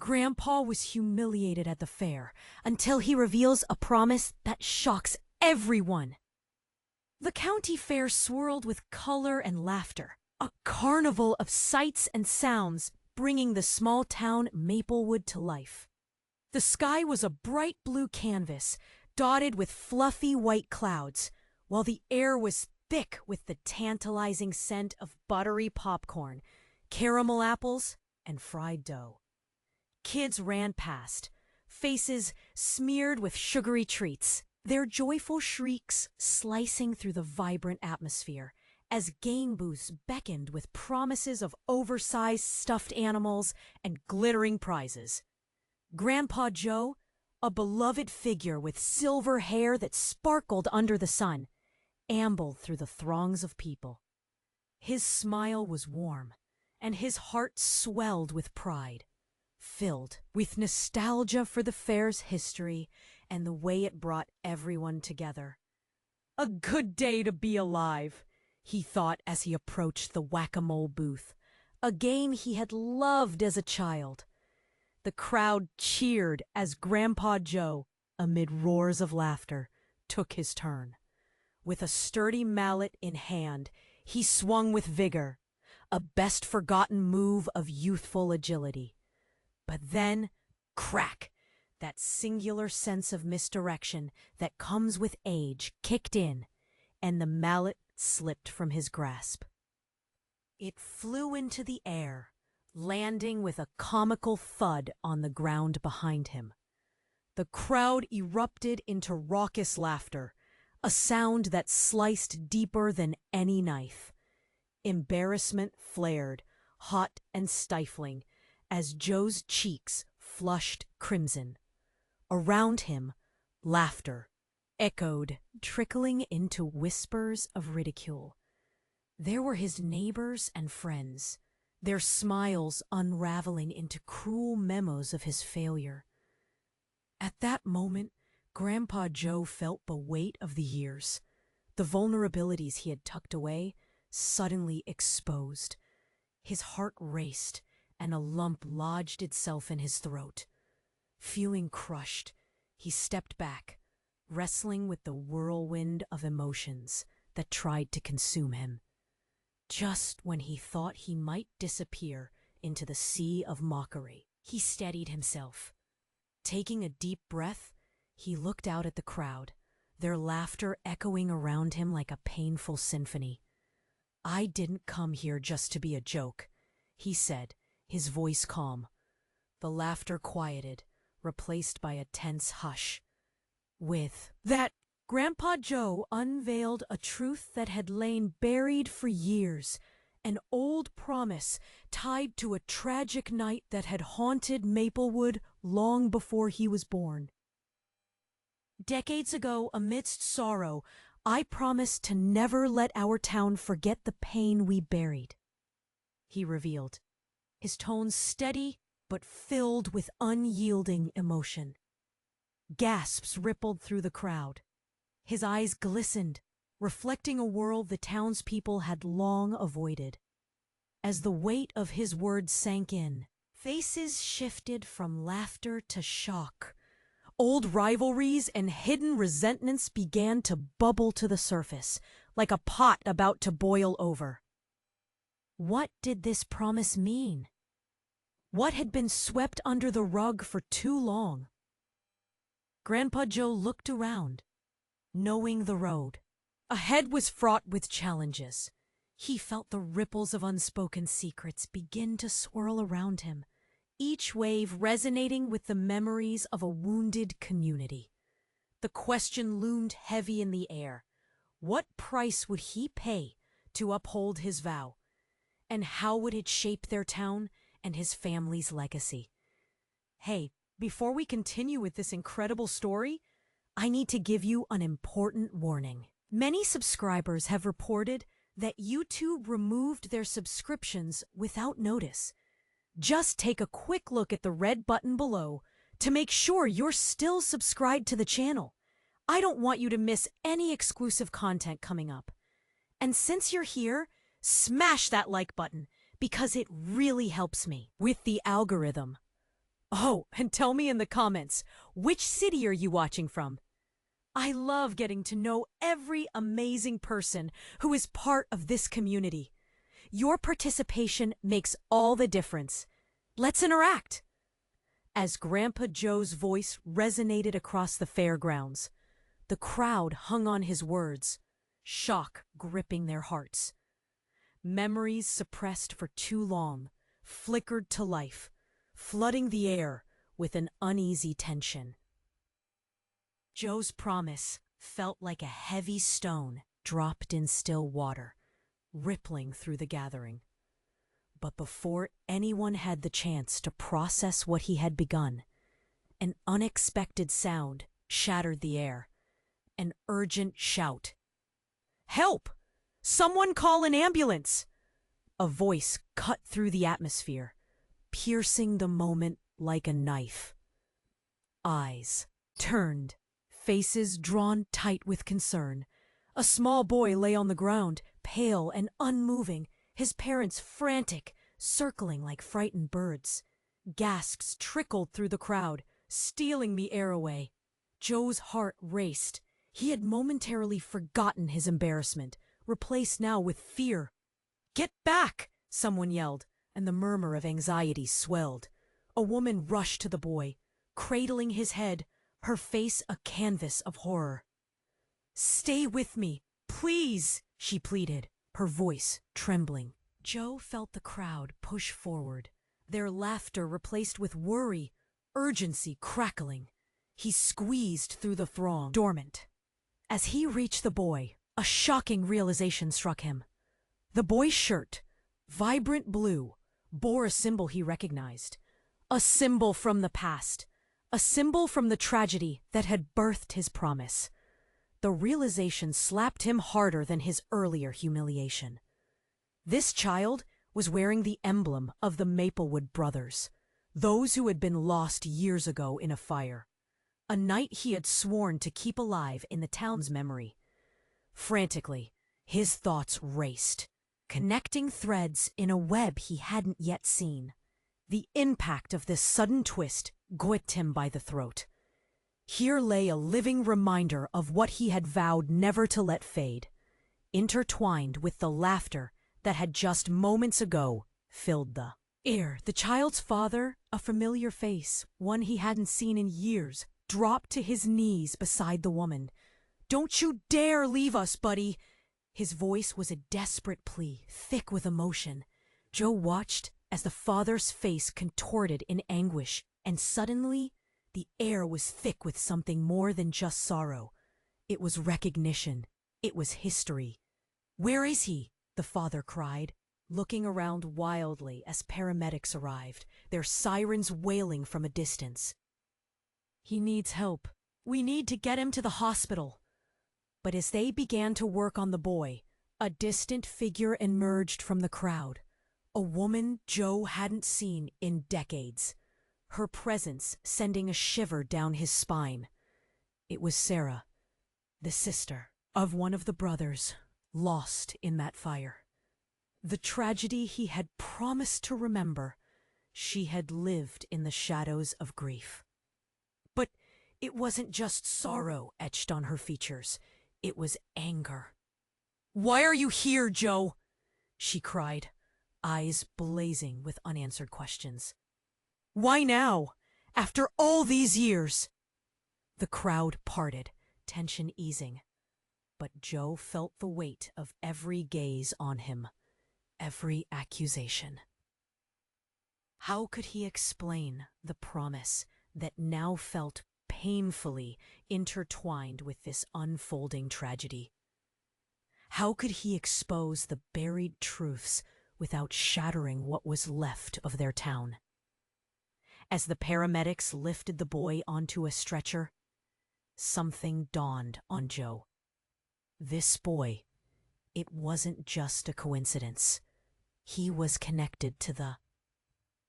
Grandpa was humiliated at the fair until he reveals a promise that shocks everyone. The county fair swirled with color and laughter, a carnival of sights and sounds bringing the small town Maplewood to life. The sky was a bright blue canvas, dotted with fluffy white clouds, while the air was thick with the tantalizing scent of buttery popcorn, caramel apples, and fried dough. Kids ran past, faces smeared with sugary treats, their joyful shrieks slicing through the vibrant atmosphere as game booths beckoned with promises of oversized stuffed animals and glittering prizes. Grandpa Joe, a beloved figure with silver hair that sparkled under the sun, ambled through the throngs of people. His smile was warm, and his heart swelled with pride, filled with nostalgia for the fair's history and the way it brought everyone together. A good day to be alive, he thought as he approached the whack-a-mole booth, a game he had loved as a child. The crowd cheered as Grandpa Joe, amid roars of laughter, took his turn. With a sturdy mallet in hand, he swung with vigor, a best-forgotten move of youthful agility. But then, crack, that singular sense of misdirection that comes with age kicked in, and the mallet slipped from his grasp. It flew into the air, landing with a comical thud on the ground behind him. The crowd erupted into raucous laughter, a sound that sliced deeper than any knife. Embarrassment flared, hot and stifling, as Joe's cheeks flushed crimson. Around him, laughter echoed, trickling into whispers of ridicule. There were his neighbors and friends, their smiles unraveling into cruel memos of his failure. At that moment, Grandpa Joe felt the weight of the years, the vulnerabilities he had tucked away, suddenly exposed. His heart raced, and a lump lodged itself in his throat. Feeling crushed, he stepped back, wrestling with the whirlwind of emotions that tried to consume him. Just when he thought he might disappear into the sea of mockery, he steadied himself. Taking a deep breath, he looked out at the crowd, their laughter echoing around him like a painful symphony. "I didn't come here just to be a joke," he said, his voice calm. The laughter quieted, replaced by a tense hush. With that, Grandpa Joe unveiled a truth that had lain buried for years, an old promise tied to a tragic night that had haunted Maplewood long before he was born. "Decades ago, amidst sorrow, I promised to never let our town forget the pain we buried," he revealed, his tones steady but filled with unyielding emotion. Gasps rippled through the crowd. His eyes glistened, reflecting a world the townspeople had long avoided. As the weight of his words sank in, faces shifted from laughter to shock. Old rivalries and hidden resentments began to bubble to the surface, like a pot about to boil over. What did this promise mean? What had been swept under the rug for too long? Grandpa Joe looked around, knowing the road. Ahead was fraught with challenges. He felt the ripples of unspoken secrets begin to swirl around him, each wave resonating with the memories of a wounded community. The question loomed heavy in the air. What price would he pay to uphold his vow? And how would it shape their town and his family's legacy? Hey, before we continue with this incredible story, I need to give you an important warning. Many subscribers have reported that YouTube removed their subscriptions without notice. Just take a quick look at the red button below to make sure you're still subscribed to the channel. I don't want you to miss any exclusive content coming up. And since you're here, smash that like button because it really helps me with the algorithm. Oh, and tell me in the comments, which city are you watching from? I love getting to know every amazing person who is part of this community. Your participation makes all the difference. Let's interact. As Grandpa Joe's voice resonated across the fairgrounds, the crowd hung on his words, shock gripping their hearts. Memories suppressed for too long flickered to life, flooding the air with an uneasy tension. Joe's promise felt like a heavy stone dropped in still water, rippling through the gathering. But before anyone had the chance to process what he had begun, an unexpected sound shattered the air. An urgent shout. "Help! Someone call an ambulance!" A voice cut through the atmosphere, piercing the moment like a knife. Eyes turned, faces drawn tight with concern. A small boy lay on the ground, pale and unmoving, his parents frantic, circling like frightened birds. Gasps trickled through the crowd, stealing the air away. Joe's heart raced. He had momentarily forgotten his embarrassment, replaced now with fear. "Get back!" someone yelled, and the murmur of anxiety swelled. A woman rushed to the boy, cradling his head, her face a canvas of horror. "Stay with me, please," she pleaded, her voice trembling. Joe felt the crowd push forward, their laughter replaced with worry, urgency crackling. He squeezed through the throng, dormant. As he reached the boy, a shocking realization struck him. The boy's shirt, vibrant blue, bore a symbol he recognized. A symbol from the past. A symbol from the tragedy that had birthed his promise. The realization slapped him harder than his earlier humiliation. This child was wearing the emblem of the Maplewood brothers, those who had been lost years ago in a fire. A night he had sworn to keep alive in the town's memory. Frantically, his thoughts raced, connecting threads in a web he hadn't yet seen. The impact of this sudden twist gripped him by the throat. Here lay a living reminder of what he had vowed never to let fade, intertwined with the laughter that had just moments ago filled the air. The child's father, a familiar face, one he hadn't seen in years, dropped to his knees beside the woman. "Don't you dare leave us, buddy!" His voice was a desperate plea, thick with emotion. Joe watched as the father's face contorted in anguish, and suddenly the air was thick with something more than just sorrow. It was recognition. It was history. "Where is he?" the father cried, looking around wildly as paramedics arrived, their sirens wailing from a distance. "He needs help. We need to get him to the hospital." But as they began to work on the boy, a distant figure emerged from the crowd. A woman Joe hadn't seen in decades, her presence sending a shiver down his spine. It was Sarah, the sister of one of the brothers, lost in that fire. The tragedy he had promised to remember, she had lived in the shadows of grief. But it wasn't just sorrow etched on her features. It was anger. "Why are you here, Joe?" she cried, eyes blazing with unanswered questions. "Why now? After all these years?" The crowd parted, tension easing. But Joe felt the weight of every gaze on him, every accusation. How could he explain the promise that now felt painfully intertwined with this unfolding tragedy? How could he expose the buried truths without shattering what was left of their town? As the paramedics lifted the boy onto a stretcher, something dawned on Joe. This boy, it wasn't just a coincidence. He was connected to the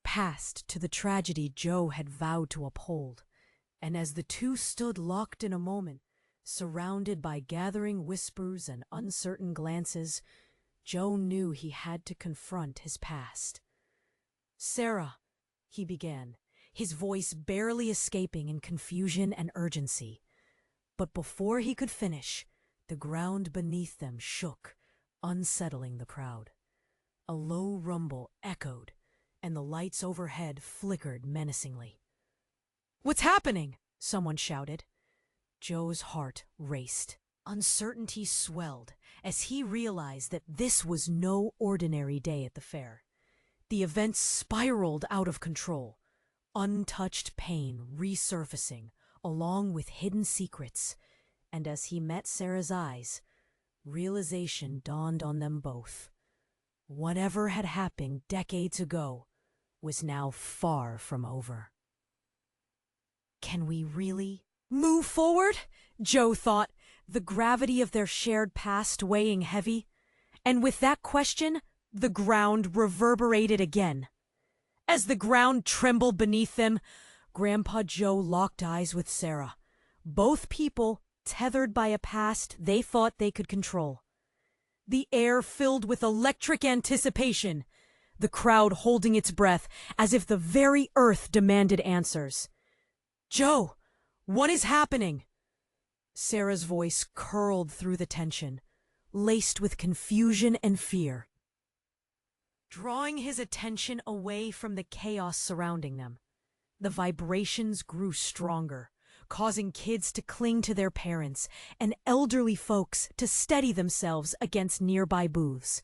past, to the tragedy Joe had vowed to uphold. And as the two stood locked in a moment, surrounded by gathering whispers and uncertain glances, Joe knew he had to confront his past. "Sarah," he began, his voice barely escaping in confusion and urgency. But before he could finish, the ground beneath them shook, unsettling the crowd. A low rumble echoed, and the lights overhead flickered menacingly. "What's happening?" someone shouted. Joe's heart raced. Uncertainty swelled as he realized that this was no ordinary day at the fair. The event spiraled out of control, untouched pain resurfacing along with hidden secrets, and as he met Sarah's eyes, realization dawned on them both. Whatever had happened decades ago was now far from over. Can we really move forward? Joe thought, the gravity of their shared past weighing heavy. And with that question, the ground reverberated again. As the ground trembled beneath them, Grandpa Joe locked eyes with Sarah, both people tethered by a past they thought they could control. The air filled with electric anticipation, the crowd holding its breath as if the very earth demanded answers. "Joe, what is happening?" Sarah's voice curled through the tension, laced with confusion and fear. Drawing his attention away from the chaos surrounding them, the vibrations grew stronger, causing kids to cling to their parents and elderly folks to steady themselves against nearby booths.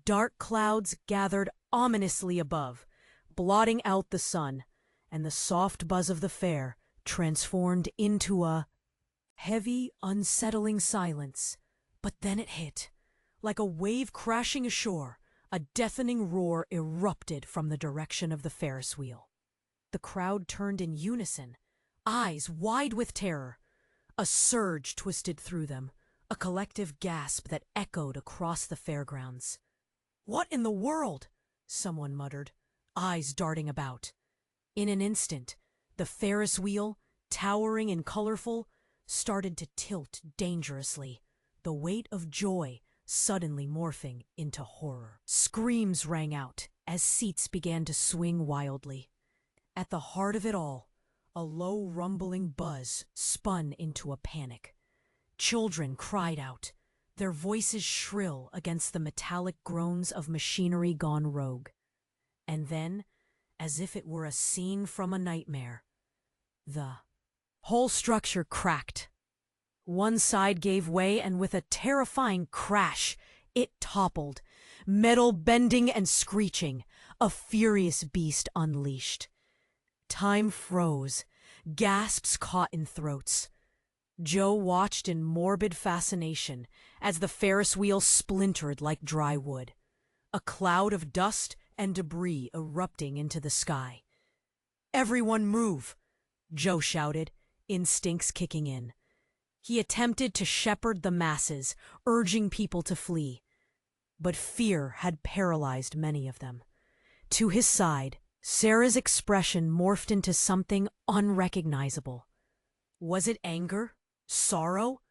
Dark clouds gathered ominously above, blotting out the sun, and the soft buzz of the fair transformed into a heavy, unsettling silence. But then it hit. Like a wave crashing ashore, a deafening roar erupted from the direction of the Ferris wheel. The crowd turned in unison, eyes wide with terror. A surge twisted through them, a collective gasp that echoed across the fairgrounds. "What in the world?" someone muttered, eyes darting about. In an instant, the Ferris wheel, towering and colorful, started to tilt dangerously, the weight of joy suddenly morphing into horror. Screams rang out as seats began to swing wildly. At the heart of it all, a low rumbling buzz spun into a panic. Children cried out, their voices shrill against the metallic groans of machinery gone rogue. And then, as if it were a scene from a nightmare, the whole structure cracked. One side gave way, and with a terrifying crash, it toppled, metal bending and screeching, a furious beast unleashed. Time froze, gasps caught in throats. Joe watched in morbid fascination as the Ferris wheel splintered like dry wood, a cloud of dust and debris erupting into the sky. "Everyone move!" Joe shouted, instincts kicking in. He attempted to shepherd the masses, urging people to flee. But fear had paralyzed many of them. To his side, Sarah's expression morphed into something unrecognizable. Was it anger? Sorrow?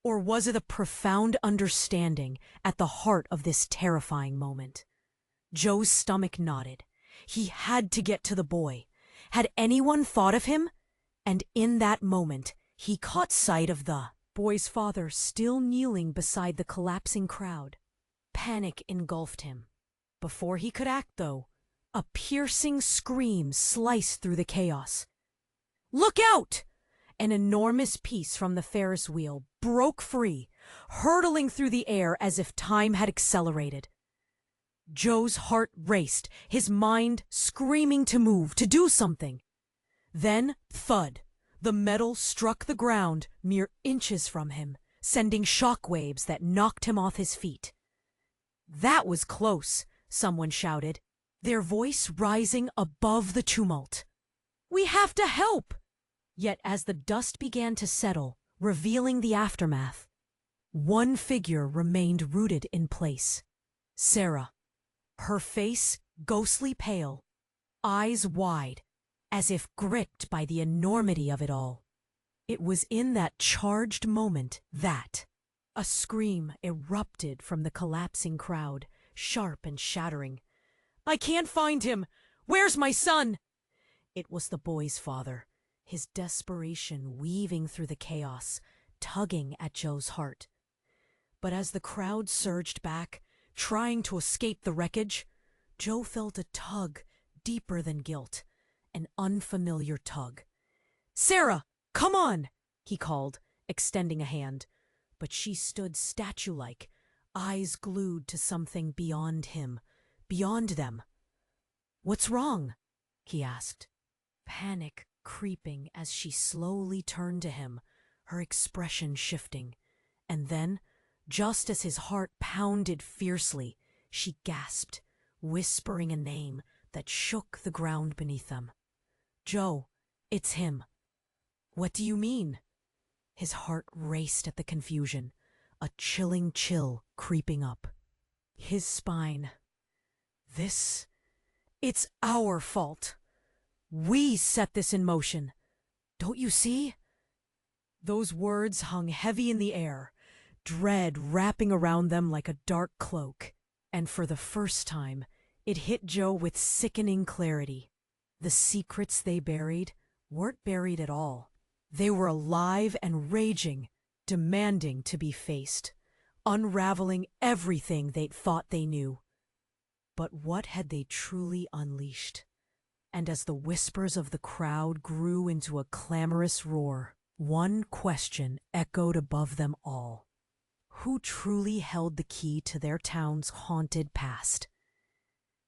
Or was it a profound understanding at the heart of this terrifying moment? Joe's stomach knotted. He had to get to the boy. Had anyone thought of him? And in that moment, he caught sight of the boy's father still kneeling beside the collapsing crowd. Panic engulfed him. Before he could act, though, a piercing scream sliced through the chaos. "Look out!" An enormous piece from the Ferris wheel broke free, hurtling through the air as if time had accelerated. Joe's heart raced, his mind screaming to move, to do something. Then, thud, the metal struck the ground mere inches from him, sending shock waves that knocked him off his feet. "That was close," someone shouted, their voice rising above the tumult. "We have to help!" Yet as the dust began to settle, revealing the aftermath, one figure remained rooted in place. Sarah, her face ghostly pale, eyes wide, as if gripped by the enormity of it all. It was in that charged moment that a scream erupted from the collapsing crowd, sharp and shattering. "I can't find him! Where's my son?" It was the boy's father, his desperation weaving through the chaos, tugging at Joe's heart. But as the crowd surged back, trying to escape the wreckage, Joe felt a tug deeper than guilt, an unfamiliar tug. "Sarah, come on!" he called, extending a hand. But she stood statue-like, eyes glued to something beyond him, beyond them. "What's wrong?" he asked, panic creeping as she slowly turned to him, her expression shifting. And then, just as his heart pounded fiercely, she gasped, whispering a name that shook the ground beneath them. "Joe, it's him." "What do you mean?" His heart raced at the confusion, a chilling chill creeping up his spine. It's our fault. We set this in motion. Don't you see?" Those words hung heavy in the air, dread wrapping around them like a dark cloak. And for the first time, it hit Joe with sickening clarity. The secrets they buried weren't buried at all. They were alive and raging, demanding to be faced, unraveling everything they'd thought they knew. But what had they truly unleashed? And as the whispers of the crowd grew into a clamorous roar, one question echoed above them all. Who truly held the key to their town's haunted past?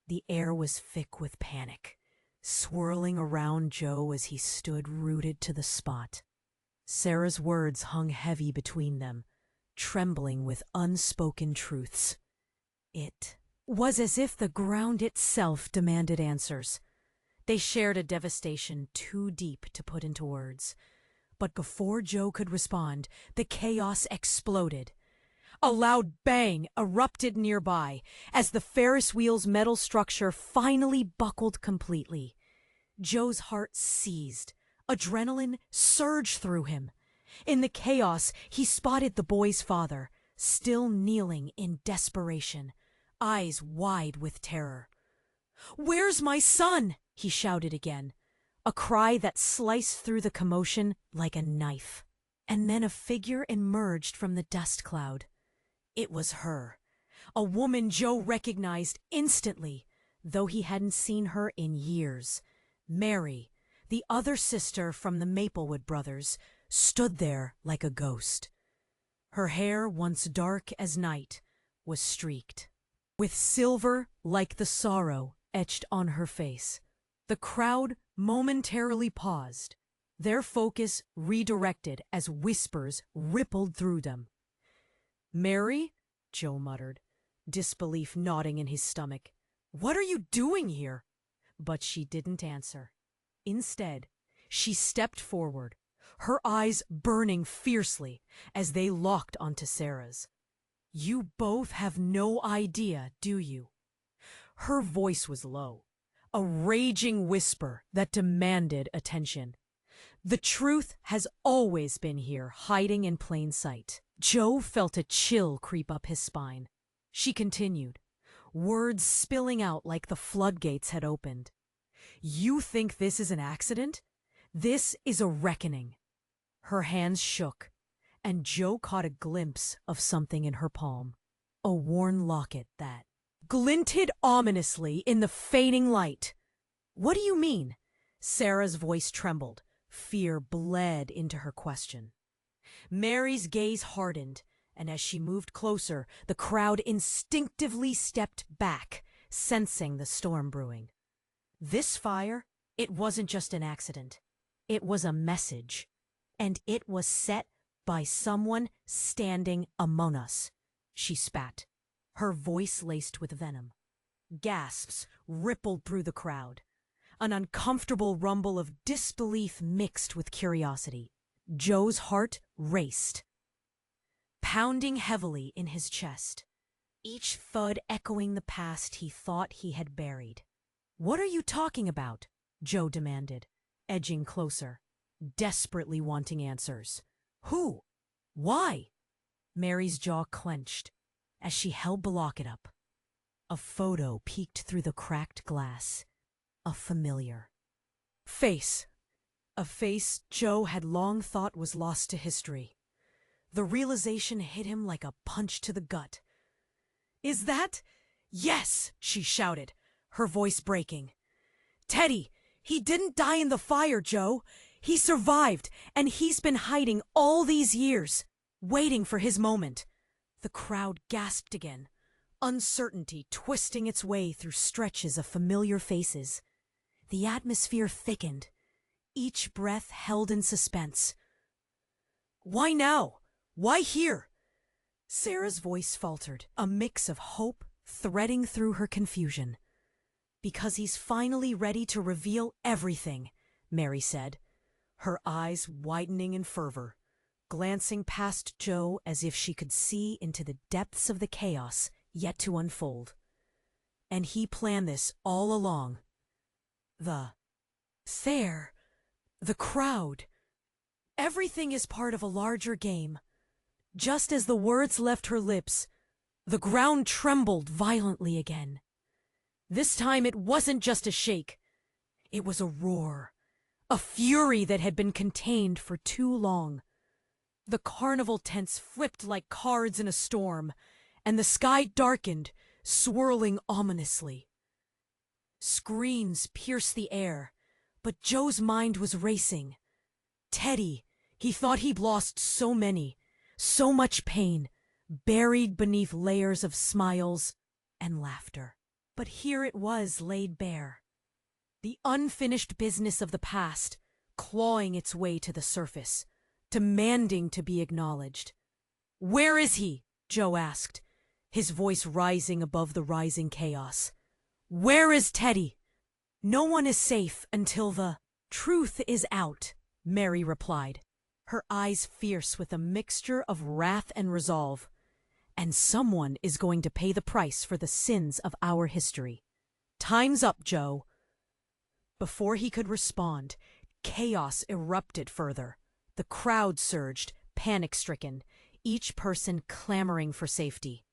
The air was thick with panic, swirling around Joe as he stood rooted to the spot. Sarah's words hung heavy between them, trembling with unspoken truths. It was as if the ground itself demanded answers. They shared a devastation too deep to put into words. But before Joe could respond, the chaos exploded. A loud bang erupted nearby as the Ferris wheel's metal structure finally buckled completely. Joe's heart seized. Adrenaline surged through him. In the chaos, he spotted the boy's father, still kneeling in desperation, eyes wide with terror. "Where's my son?" he shouted again, a cry that sliced through the commotion like a knife. And then a figure emerged from the dust cloud. It was her, a woman Joe recognized instantly, though he hadn't seen her in years. Mary, the other sister from the Maplewood brothers, stood there like a ghost. Her hair, once dark as night, was streaked with silver like the sorrow etched on her face. The crowd momentarily paused, their focus redirected as whispers rippled through them. "Mary?" Joe muttered, disbelief gnawing in his stomach. "What are you doing here?" But she didn't answer. Instead, she stepped forward, her eyes burning fiercely as they locked onto Sarah's. "You both have no idea, do you?" Her voice was low, a raging whisper that demanded attention. "The truth has always been here, hiding in plain sight." Joe felt a chill creep up his spine. She continued, words spilling out like the floodgates had opened. "You think this is an accident? This is a reckoning." Her hands shook, and Joe caught a glimpse of something in her palm, a worn locket that glinted ominously in the fading light. "What do you mean?" Sarah's voice trembled. Fear bled into her question. Mary's gaze hardened, and as she moved closer, the crowd instinctively stepped back, sensing the storm brewing. This fire, it wasn't just an accident. It was a message, and it was set by someone standing among us. She spat, her voice laced with venom. Gasps rippled through the crowd, an uncomfortable rumble of disbelief mixed with curiosity. Joe's heart raced, pounding heavily in his chest, each thud echoing the past he thought he had buried. "What are you talking about?" Joe demanded, edging closer, desperately wanting answers. "Who? Why?" Mary's jaw clenched as she held the locket up. A photo peeked through the cracked glass, a familiar, Face. A face Joe had long thought was lost to history. The realization hit him like a punch to the gut. "Is that—" "Yes!" she shouted, her voice breaking. "Teddy, he didn't die in the fire, Joe. He survived, and he's been hiding all these years, waiting for his moment." The crowd gasped again, uncertainty twisting its way through stretches of familiar faces. The atmosphere thickened, each breath held in suspense. "Why now? Why here?" Sarah's voice faltered, a mix of hope threading through her confusion. "Because he's finally ready to reveal everything," Mary said, her eyes widening in fervor, glancing past Joe as if she could see into the depths of the chaos yet to unfold. "And he planned this all along. The fair, the crowd, everything is part of a larger game." Just as the words left her lips, the ground trembled violently again. This time it wasn't just a shake. It was a roar, a fury that had been contained for too long. The carnival tents flipped like cards in a storm, and the sky darkened, swirling ominously. Screams pierced the air, but Joe's mind was racing. Teddy, he thought he'd lost so many, so much pain, buried beneath layers of smiles and laughter. But here it was laid bare. The unfinished business of the past, clawing its way to the surface, demanding to be acknowledged. "Where is he?" Joe asked, his voice rising above the rising chaos. "Where is Teddy?" "No one is safe until the truth is out," Mary replied, her eyes fierce with a mixture of wrath and resolve. "And someone is going to pay the price for the sins of our history. Time's up, Joe." Before he could respond, chaos erupted further. The crowd surged, panic-stricken, each person clamoring for safety.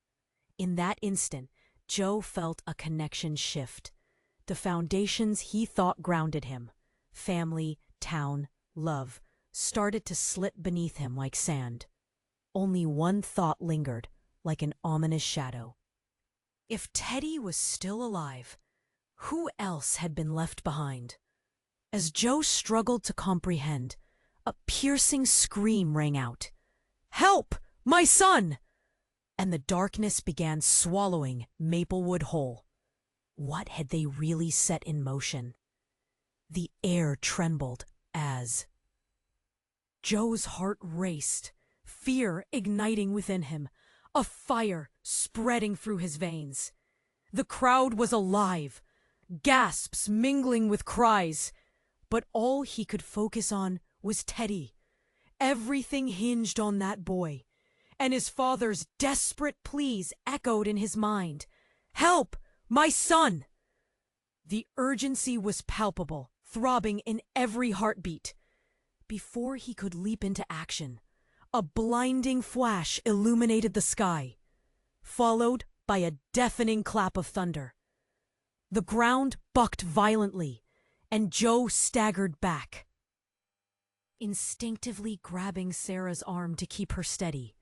In that instant, Joe felt a connection shift. The foundations he thought grounded him, family, town, love, started to slip beneath him like sand. Only one thought lingered, like an ominous shadow. If Teddy was still alive, who else had been left behind? As Joe struggled to comprehend, a piercing scream rang out. "Help! My son!" And the darkness began swallowing Maplewood whole. What had they really set in motion? The air trembled as Joe's heart raced, fear igniting within him, a fire spreading through his veins. The crowd was alive, gasps mingling with cries, but all he could focus on was Teddy. Everything hinged on that boy, and his father's desperate pleas echoed in his mind. "Help! My son!" The urgency was palpable, throbbing in every heartbeat. Before he could leap into action, a blinding flash illuminated the sky, followed by a deafening clap of thunder. The ground bucked violently, and Joe staggered back, instinctively grabbing Sarah's arm to keep her steady.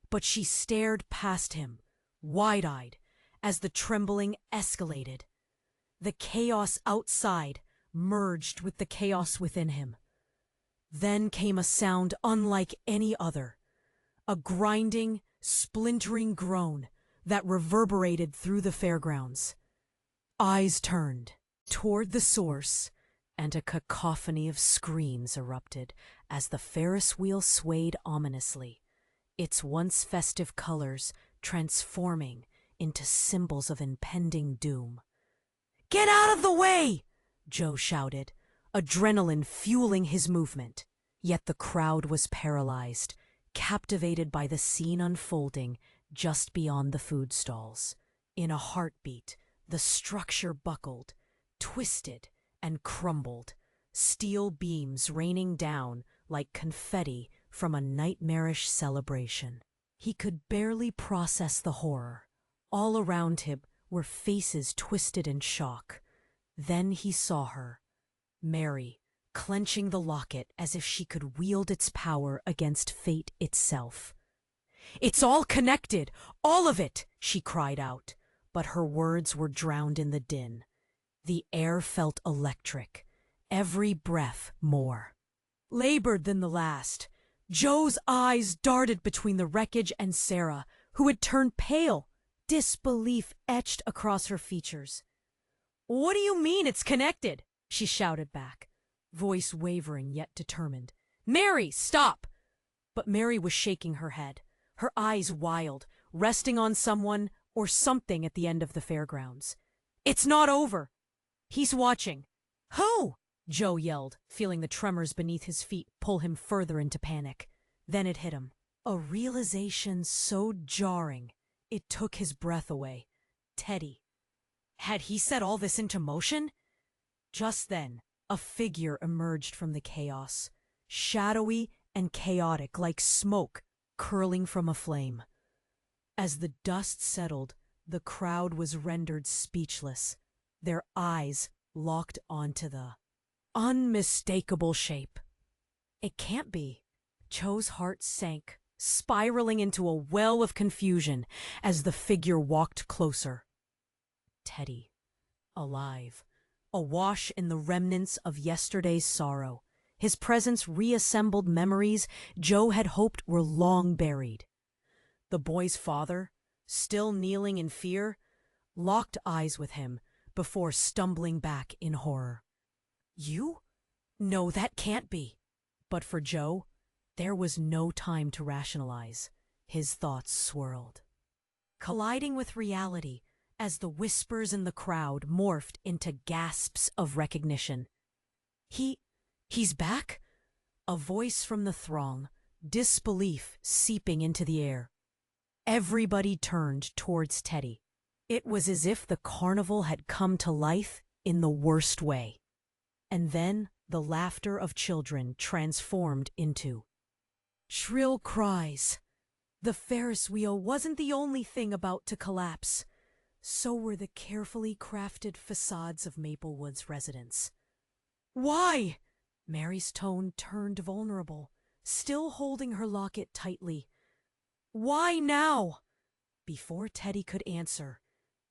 But she stared past him, wide-eyed, as the trembling escalated. The chaos outside merged with the chaos within him. Then came a sound unlike any other, a grinding, splintering groan that reverberated through the fairgrounds. Eyes turned toward the source, and a cacophony of screams erupted as the Ferris wheel swayed ominously, its once festive colors transforming into symbols of impending doom. "Get out of the way!" Joe shouted, adrenaline fueling his movement. Yet the crowd was paralyzed, captivated by the scene unfolding just beyond the food stalls. In a heartbeat, the structure buckled, twisted, and crumbled, steel beams raining down like confetti from a nightmarish celebration. He could barely process the horror. All around him were faces twisted in shock. Then he saw her, Mary, clenching the locket as if she could wield its power against fate itself. "It's all connected, all of it!" she cried out, but her words were drowned in the din. The air felt electric, every breath more. Labored than the last, Joe's eyes darted between the wreckage and Sarah, who had turned pale, disbelief etched across her features. "What do you mean it's connected?" she shouted back, voice wavering yet determined. "Mary, stop!" But Mary was shaking her head, her eyes wild, resting on someone or something at the end of the fairgrounds. "It's not over. He's watching." "Who?" Joe yelled, feeling the tremors beneath his feet pull him further into panic. Then it hit him. A realization so jarring, it took his breath away. Teddy. Had he set all this into motion? Just then, a figure emerged from the chaos, shadowy and chaotic like smoke curling from a flame. As the dust settled, the crowd was rendered speechless, their eyes locked onto the unmistakable shape. It can't be. Joe's heart sank, spiraling into a well of confusion as the figure walked closer. Teddy, alive, awash in the remnants of yesterday's sorrow, his presence reassembled memories Joe had hoped were long buried. The boy's father, still kneeling in fear, locked eyes with him before stumbling back in horror. "You? No, that can't be." But for Joe, there was no time to rationalize. His thoughts swirled, colliding with reality as the whispers in the crowd morphed into gasps of recognition. He's back?" A voice from the throng, disbelief seeping into the air. Everybody turned towards Teddy. It was as if the carnival had come to life in the worst way. And then the laughter of children transformed into shrill cries. The Ferris wheel wasn't the only thing about to collapse. So were the carefully crafted facades of Maplewood's residents. "Why?" Mary's tone turned vulnerable, still holding her locket tightly. "Why now?" Before Teddy could answer,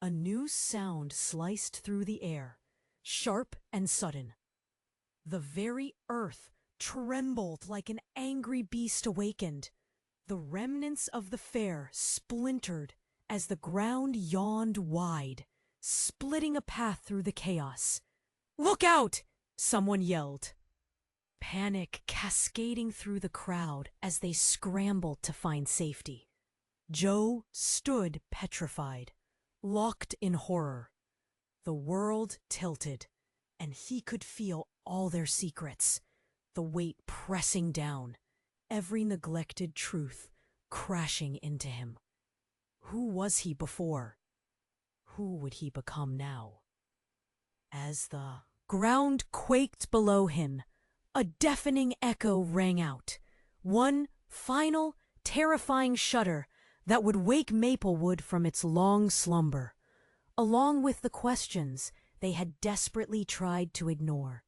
a new sound sliced through the air, sharp and sudden. The very earth trembled like an angry beast awakened. The remnants of the fair splintered as the ground yawned wide, splitting a path through the chaos. "Look out!" someone yelled. Panic cascading through the crowd as they scrambled to find safety. Joe stood petrified, locked in horror. The world tilted, and he could feel all their secrets, the weight pressing down, every neglected truth crashing into him. Who was he before? Who would he become now? As the ground quaked below him, a deafening echo rang out, one final, terrifying shudder that would wake Maplewood from its long slumber, along with the questions they had desperately tried to ignore.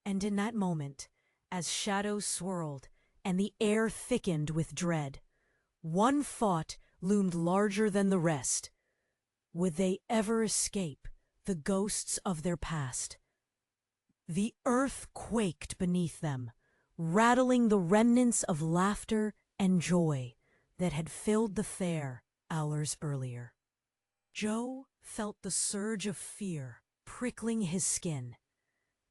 And in that moment, as shadows swirled and the air thickened with dread, one thought loomed larger than the rest. Would they ever escape the ghosts of their past? The earth quaked beneath them, rattling the remnants of laughter and joy that had filled the fair hours earlier. Joe felt the surge of fear prickling his skin.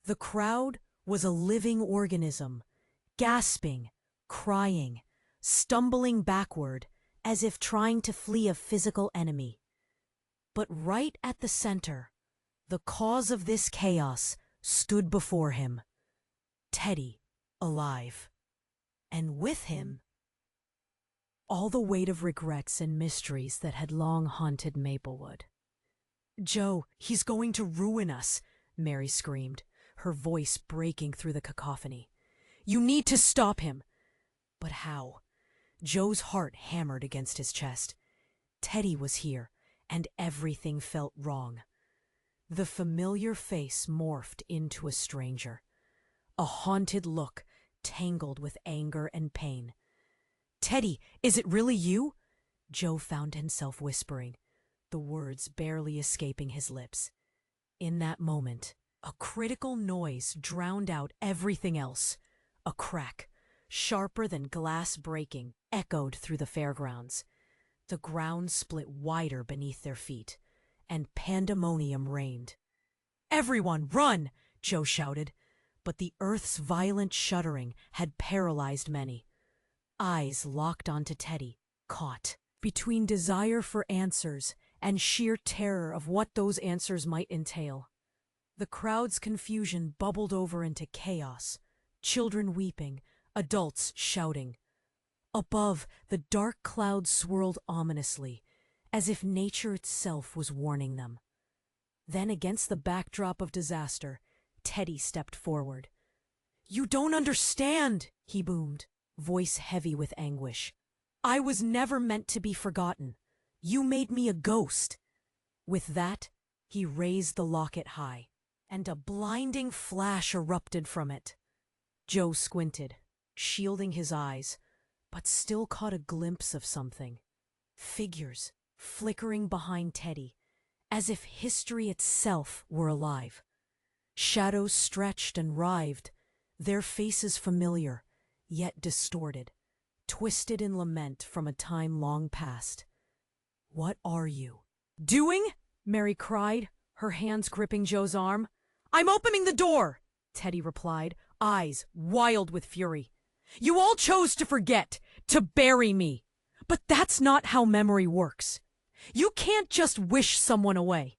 The crowd was a living organism, gasping, crying, stumbling backward as if trying to flee a physical enemy. But right at the center, the cause of this chaos stood before him. Teddy, alive. And with him, all the weight of regrets and mysteries that had long haunted Maplewood. "Joe, he's going to ruin us," Mary screamed, her voice breaking through the cacophony. "You need to stop him." But how? Joe's heart hammered against his chest. Teddy was here, and everything felt wrong. The familiar face morphed into a stranger, a haunted look tangled with anger and pain. "Teddy, is it really you?" Joe found himself whispering, the words barely escaping his lips. In that moment, a critical noise drowned out everything else. A crack, sharper than glass breaking, echoed through the fairgrounds. The ground split wider beneath their feet, and pandemonium reigned. "Everyone, run!" Joe shouted, but the earth's violent shuddering had paralyzed many. Eyes locked onto Teddy, caught between desire for answers and sheer terror of what those answers might entail. The crowd's confusion bubbled over into chaos, children weeping, adults shouting. Above, the dark clouds swirled ominously, as if nature itself was warning them. Then, against the backdrop of disaster, Teddy stepped forward. "You don't understand," he boomed, voice heavy with anguish. "I was never meant to be forgotten. You made me a ghost." With that, he raised the locket high, and a blinding flash erupted from it. Joe squinted, shielding his eyes, but still caught a glimpse of something. Figures flickering behind Teddy, as if history itself were alive. Shadows stretched and writhed, their faces familiar, yet distorted, twisted in lament from a time long past. "What are you doing?" Mary cried, her hands gripping Joe's arm. "I'm opening the door," Teddy replied, eyes wild with fury. "You all chose to forget, to bury me. But that's not how memory works. You can't just wish someone away."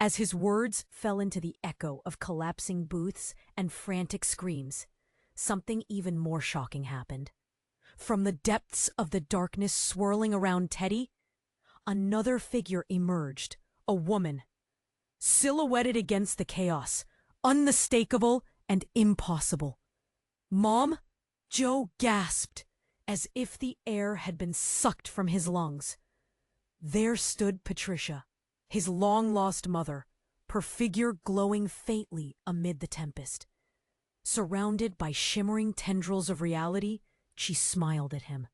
As his words fell into the echo of collapsing booths and frantic screams, something even more shocking happened. From the depths of the darkness swirling around Teddy, another figure emerged, a woman, silhouetted against the chaos, unmistakable and impossible. "Mom?" Joe gasped, as if the air had been sucked from his lungs. There stood Patricia, his long-lost mother, her figure glowing faintly amid the tempest. Surrounded by shimmering tendrils of reality, she smiled at him.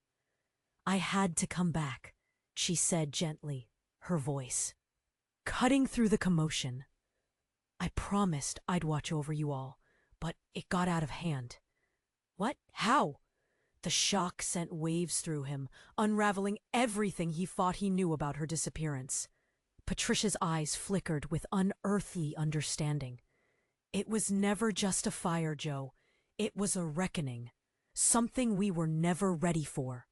"I had to come back," she said gently, her voice cutting through the commotion. "I promised I'd watch over you all, but it got out of hand." "What? How?" The shock sent waves through him, unraveling everything he thought he knew about her disappearance. Patricia's eyes flickered with unearthly understanding. "It was never just a fire, Joe. It was a reckoning. Something we were never ready for."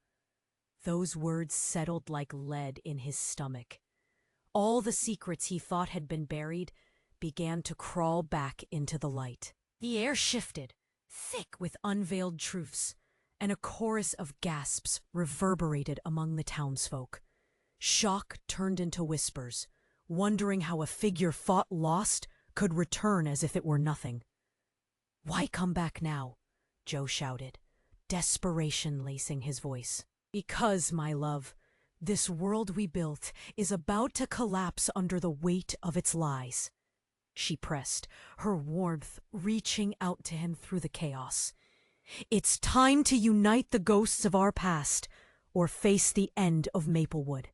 Those words settled like lead in his stomach. All the secrets he thought had been buried began to crawl back into the light. The air shifted, thick with unveiled truths, and a chorus of gasps reverberated among the townsfolk. Shock turned into whispers, wondering how a figure thought lost could return as if it were nothing. "Why come back now?" Joe shouted, desperation lacing his voice. "Because, my love, this world we built is about to collapse under the weight of its lies." She pressed, her warmth reaching out to him through the chaos. "It's time to unite the ghosts of our past, or face the end of Maplewood."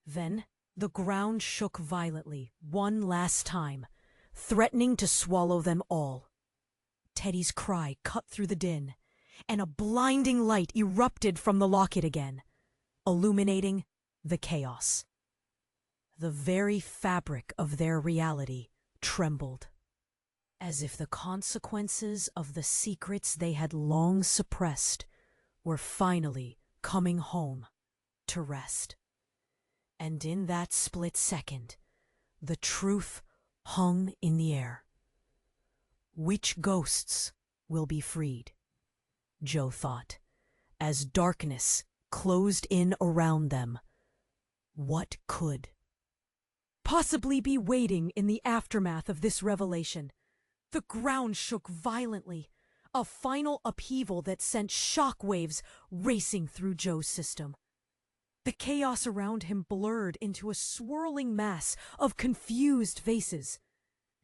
Then the ground shook violently one last time, threatening to swallow them all. Teddy's cry cut through the din, and a blinding light erupted from the locket again, illuminating the chaos. The very fabric of their reality trembled, as if the consequences of the secrets they had long suppressed were finally coming home to rest. And in that split second, the truth hung in the air. Which ghosts will be freed? Joe thought, as darkness closed in around them. What could possibly be waiting in the aftermath of this revelation? The ground shook violently, a final upheaval that sent shock waves racing through Joe's system. The chaos around him blurred into a swirling mass of confused faces.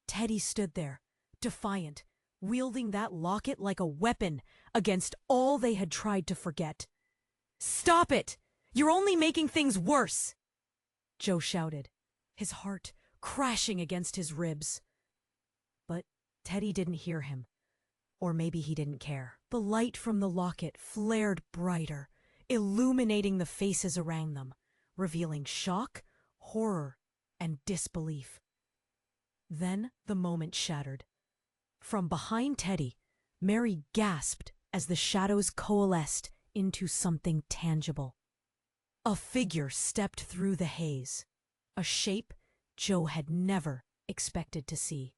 Teddy stood there, defiant, wielding that locket like a weapon against all they had tried to forget. "Stop it! You're only making things worse!" Joe shouted, his heart crashing against his ribs. But Teddy didn't hear him. Or maybe he didn't care. The light from the locket flared brighter, illuminating the faces around them, revealing shock, horror, and disbelief. Then the moment shattered. From behind Teddy, Mary gasped as the shadows coalesced into something tangible. A figure stepped through the haze, a shape Joe had never expected to see.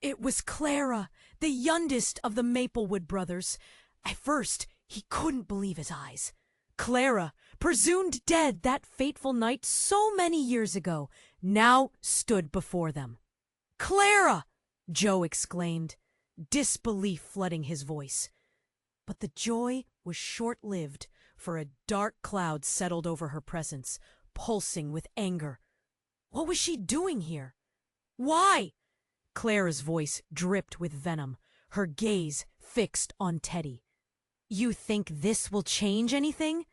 It was Clara, the youngest of the Maplewood brothers. At first, he couldn't believe his eyes. Clara, presumed dead that fateful night so many years ago, now stood before them. "Clara!" Joe exclaimed, disbelief flooding his voice. But the joy was short-lived, for a dark cloud settled over her presence, pulsing with anger. What was she doing here? Why? Clara's voice dripped with venom, her gaze fixed on Teddy. "You think this will change anything?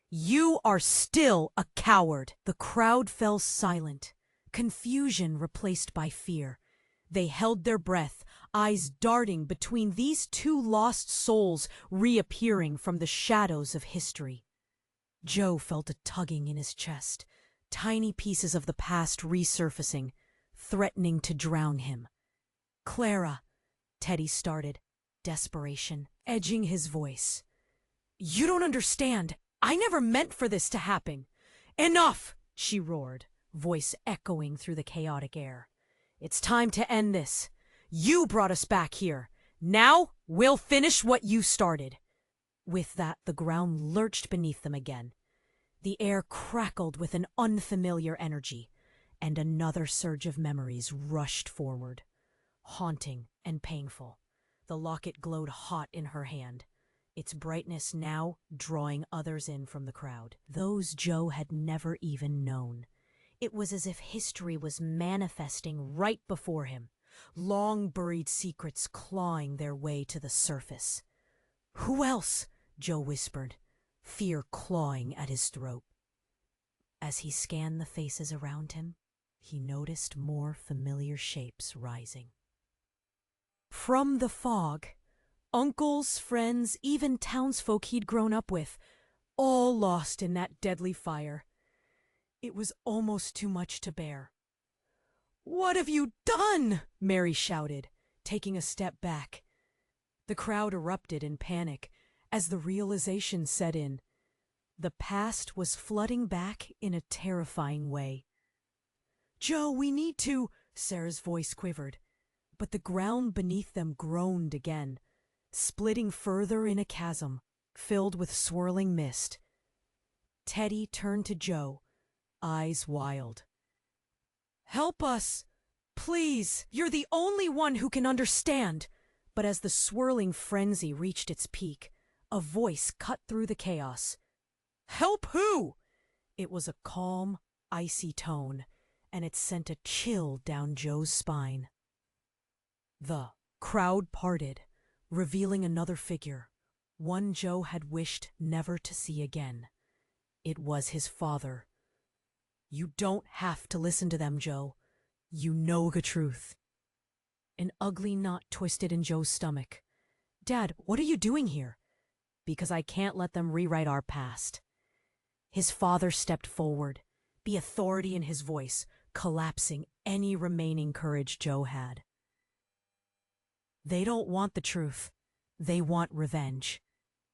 You are still a coward." The crowd fell silent, confusion replaced by fear. They held their breath, eyes darting between these two lost souls reappearing from the shadows of history. Joe felt a tugging in his chest, tiny pieces of the past resurfacing, threatening to drown him. "Clara," Teddy started, desperation edging his voice. "You don't understand. I never meant for this to happen." "Enough!" she roared, voice echoing through the chaotic air. "It's time to end this. You brought us back here. Now we'll finish what you started." With that, the ground lurched beneath them again. The air crackled with an unfamiliar energy, and another surge of memories rushed forward. Haunting and painful, the locket glowed hot in her hand, its brightness now drawing others in from the crowd, those Joe had never even known. It was as if history was manifesting right before him, long-buried secrets clawing their way to the surface. "Who else?" Joe whispered, fear clawing at his throat. As he scanned the faces around him, he noticed more familiar shapes rising. From the fog, uncles, friends, even townsfolk he'd grown up with, all lost in that deadly fire. It was almost too much to bear. "What have you done?" Mary shouted, taking a step back. The crowd erupted in panic as the realization set in. The past was flooding back in a terrifying way. "Joe, we need to," Sarah's voice quivered, but the ground beneath them groaned again, splitting further in a chasm filled with swirling mist. Teddy turned to Joe, eyes wild. "Help us! Please! You're the only one who can understand!" But as the swirling frenzy reached its peak, a voice cut through the chaos. "Help who?" It was a calm, icy tone, and it sent a chill down Joe's spine. The crowd parted, revealing another figure, one Joe had wished never to see again. It was his father. "You don't have to listen to them, Joe. You know the truth." An ugly knot twisted in Joe's stomach. "Dad, what are you doing here?" "Because I can't let them rewrite our past." His father stepped forward, the authority in his voice collapsing any remaining courage Joe had. "They don't want the truth. They want revenge."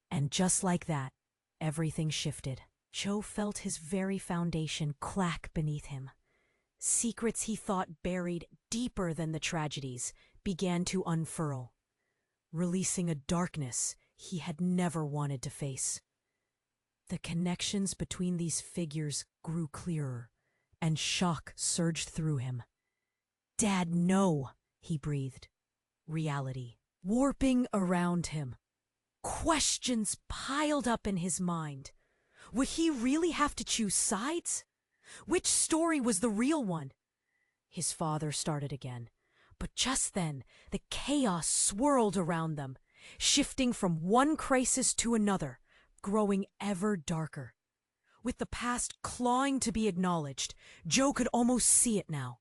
And just like that, everything shifted. Joe felt his very foundation clack beneath him. Secrets he thought buried deeper than the tragedies began to unfurl, releasing a darkness he had never wanted to face. The connections between these figures grew clearer, and shock surged through him. "Dad, no," he breathed. Reality warping around him. Questions piled up in his mind. Would he really have to choose sides? Which story was the real one? His father started again, but just then the chaos swirled around them, shifting from one crisis to another, growing ever darker. With the past clawing to be acknowledged, Joe could almost see it now.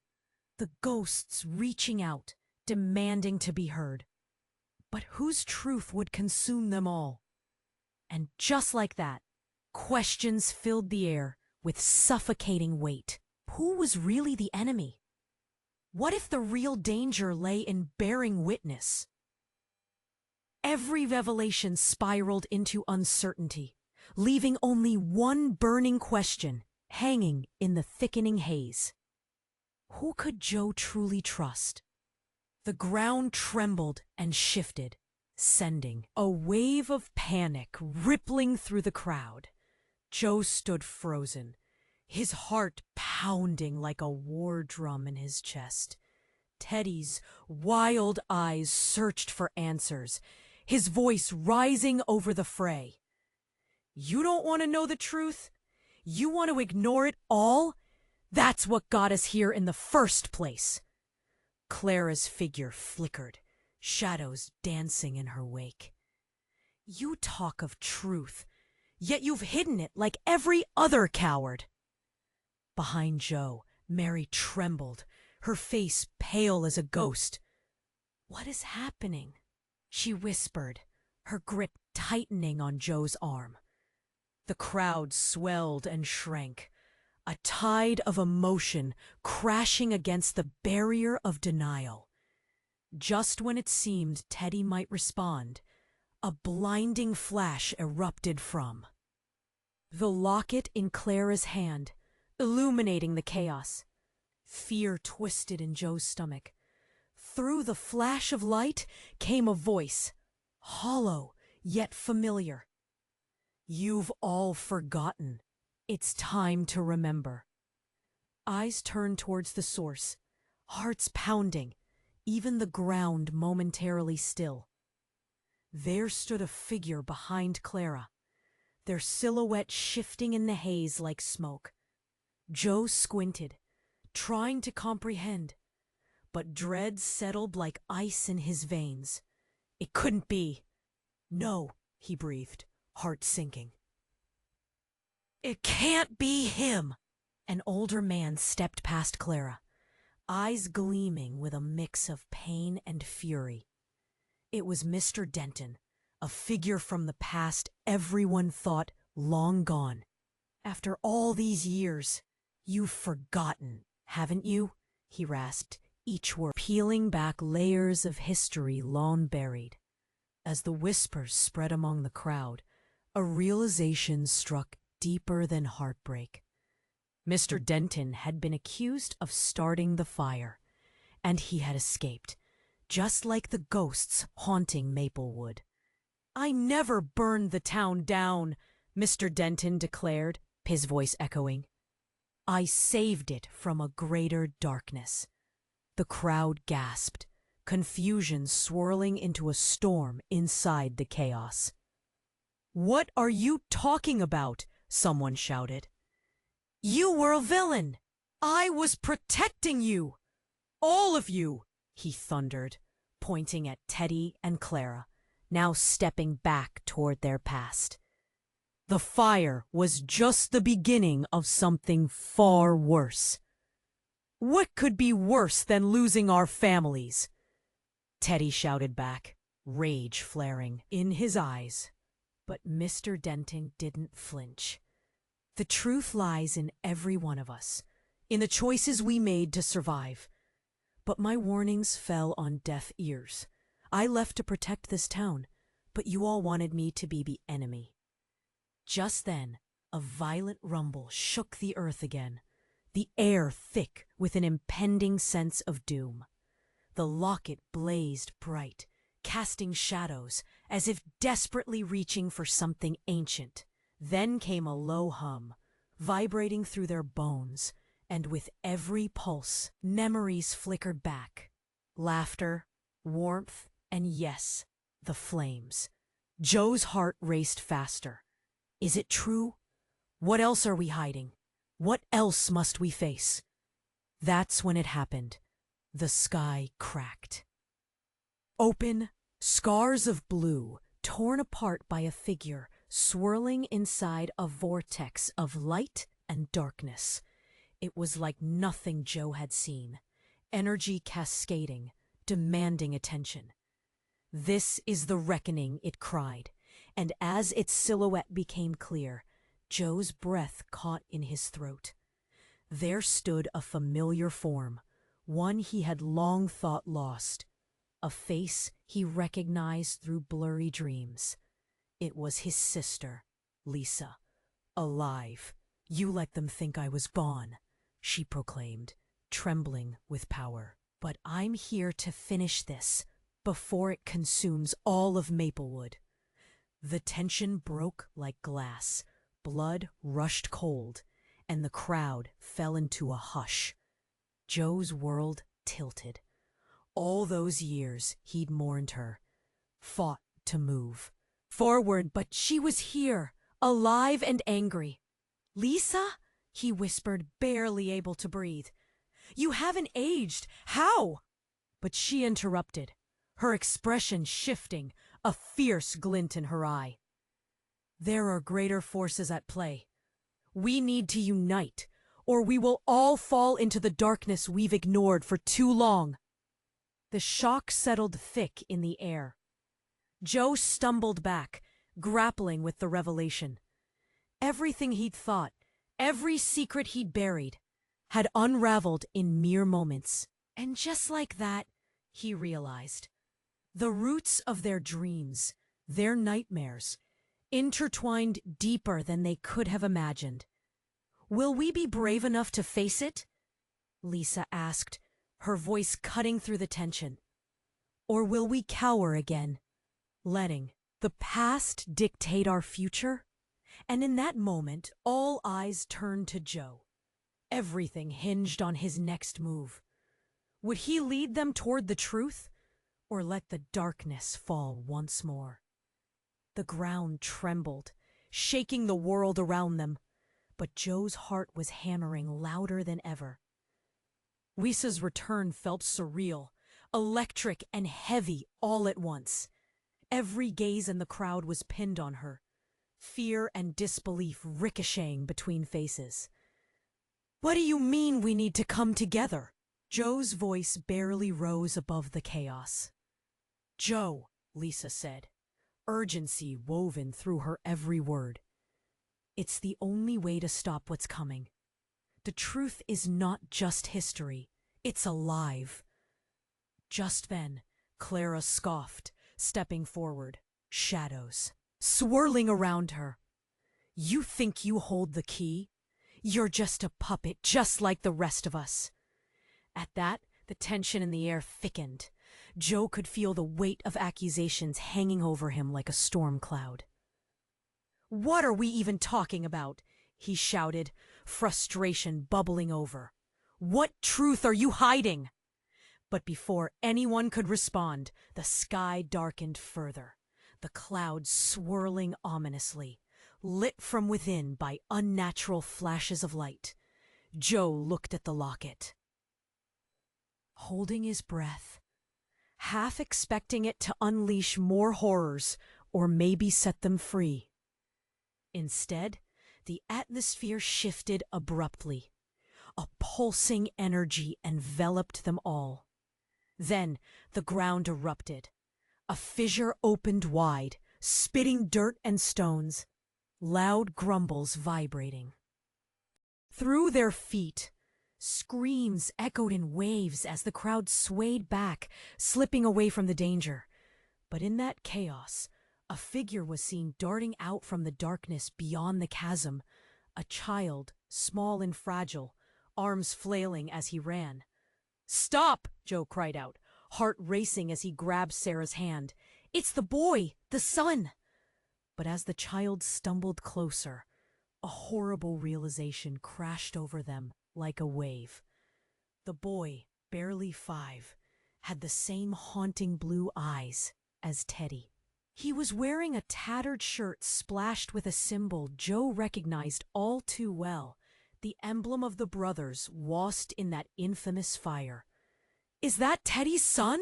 The ghosts reaching out, demanding to be heard. But whose truth would consume them all? And just like that, questions filled the air with suffocating weight. Who was really the enemy? What if the real danger lay in bearing witness? Every revelation spiraled into uncertainty, leaving only one burning question hanging in the thickening haze. Who could Joe truly trust? The ground trembled and shifted, sending a wave of panic rippling through the crowd. Joe stood frozen, his heart pounding like a war drum in his chest. Teddy's wild eyes searched for answers, his voice rising over the fray. You don't want to know the truth? You want to ignore it all? That's what got us here in the first place. Clara's figure flickered, shadows dancing in her wake. You talk of truth, yet you've hidden it like every other coward. Behind Joe, Mary trembled, her face pale as a ghost. What is happening? She whispered, her grip tightening on Joe's arm. The crowd swelled and shrank, a tide of emotion crashing against the barrier of denial. Just when it seemed Teddy might respond, a blinding flash erupted from the locket in Clara's hand, illuminating the chaos. Fear twisted in Joe's stomach. Through the flash of light came a voice, hollow yet familiar. You've all forgotten. It's time to remember. Eyes turned towards the source, hearts pounding, even the ground momentarily still. There stood a figure behind Clara, their silhouette shifting in the haze like smoke. Joe squinted, trying to comprehend, but dread settled like ice in his veins. It couldn't be. No, he breathed, heart sinking. It can't be him! An older man stepped past Clara, eyes gleaming with a mix of pain and fury. It was Mr. Denton, a figure from the past everyone thought long gone. After all these years, you've forgotten, haven't you? He rasped, each word peeling back layers of history long buried. As the whispers spread among the crowd, a realization struck deeper than heartbreak. Mr. Denton had been accused of starting the fire, and he had escaped, just like the ghosts haunting Maplewood. I never burned the town down, Mr. Denton declared, his voice echoing. I saved it from a greater darkness. The crowd gasped, confusion swirling into a storm inside the chaos. What are you talking about? Someone shouted. You were a villain! I was protecting you! All of you! He thundered, pointing at Teddy and Clara, now stepping back toward their past. The fire was just the beginning of something far worse. What could be worse than losing our families? Teddy shouted back, rage flaring in his eyes. But Mr. Denton didn't flinch. The truth lies in every one of us, in the choices we made to survive. But my warnings fell on deaf ears. I left to protect this town, but you all wanted me to be the enemy. Just then, a violent rumble shook the earth again, the air thick with an impending sense of doom. The locket blazed bright, casting shadows as if desperately reaching for something ancient. Then came a low hum, vibrating through their bones, and with every pulse, memories flickered back. Laughter, warmth, and yes, the flames. Joe's heart raced faster. Is it true? What else are we hiding? What else must we face? That's when it happened. The sky cracked. Open, scars of blue, torn apart by a figure swirling inside a vortex of light and darkness. It was like nothing Joe had seen. Energy cascading, demanding attention. This is the reckoning, it cried, and as its silhouette became clear, Joe's breath caught in his throat. There stood a familiar form, one he had long thought lost, a face he recognized through blurry dreams. It was his sister, Lisa, alive. "You let them think I was gone," she proclaimed, trembling with power. "But I'm here to finish this before it consumes all of Maplewood." The tension broke like glass, blood rushed cold, and the crowd fell into a hush. Joe's world tilted. All those years he'd mourned her, fought to move forward, but she was here, alive and angry. "Lisa?" he whispered, barely able to breathe. "You haven't aged. How?" But she interrupted, her expression shifting, a fierce glint in her eye. "There are greater forces at play. We need to unite, or we will all fall into the darkness we've ignored for too long." The shock settled thick in the air. Joe stumbled back, grappling with the revelation. Everything he'd thought, every secret he'd buried, had unraveled in mere moments. And just like that, he realized, the roots of their dreams, their nightmares, intertwined deeper than they could have imagined. "Will we be brave enough to face it?" Lisa asked, her voice cutting through the tension. "Or will we cower again, letting the past dictate our future?" And in that moment, all eyes turned to Joe. Everything hinged on his next move. Would he lead them toward the truth, or let the darkness fall once more? The ground trembled, shaking the world around them, but Joe's heart was hammering louder than ever. Lisa's return felt surreal, electric and heavy all at once. Every gaze in the crowd was pinned on her, fear and disbelief ricocheting between faces. "What do you mean we need to come together?" Joe's voice barely rose above the chaos. "Joe," Lisa said, urgency woven through her every word. "It's the only way to stop what's coming. The truth is not just history, it's alive." Just then, Clara scoffed, stepping forward, shadows swirling around her. "You think you hold the key? You're just a puppet, just like the rest of us." At that, the tension in the air thickened. Joe could feel the weight of accusations hanging over him like a storm cloud. "What are we even talking about?" he shouted, frustration bubbling over. "What truth are you hiding?" But before anyone could respond, the sky darkened further, the clouds swirling ominously, lit from within by unnatural flashes of light. Joe looked at the locket, holding his breath, half expecting it to unleash more horrors or maybe set them free. Instead, the atmosphere shifted abruptly. A pulsing energy enveloped them all. Then the ground erupted. A fissure opened wide, spitting dirt and stones, loud grumbles vibrating. Through their feet, screams echoed in waves as the crowd swayed back, slipping away from the danger. But in that chaos, a figure was seen darting out from the darkness beyond the chasm, a child, small and fragile, arms flailing as he ran. "Stop!" Joe cried out, heart racing as he grabbed Sarah's hand. "It's the boy, the son!" But as the child stumbled closer, a horrible realization crashed over them like a wave. The boy, barely 5, had the same haunting blue eyes as Teddy. He was wearing a tattered shirt splashed with a symbol Joe recognized all too well, the emblem of the brothers lost in that infamous fire. "Is that Teddy's son?"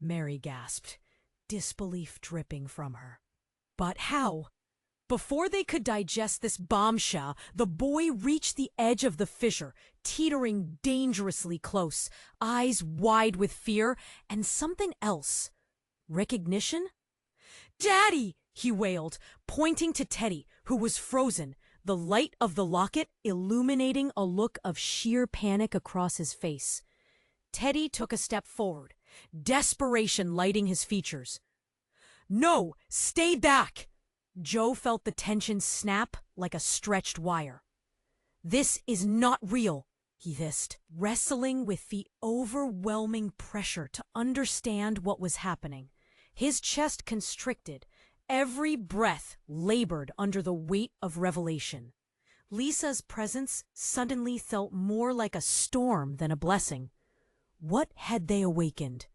Mary gasped, disbelief dripping from her. But how? Before they could digest this bombshell, the boy reached the edge of the fissure, teetering dangerously close, eyes wide with fear and something else. Recognition? "Daddy!" he wailed, pointing to Teddy, who was frozen, the light of the locket illuminating a look of sheer panic across his face. Teddy took a step forward, desperation lighting his features. "No! Stay back!" Joe felt the tension snap like a stretched wire. "This is not real," he hissed, wrestling with the overwhelming pressure to understand what was happening. His chest constricted, every breath labored under the weight of revelation. Lisa's presence suddenly felt more like a storm than a blessing. What had they awakened?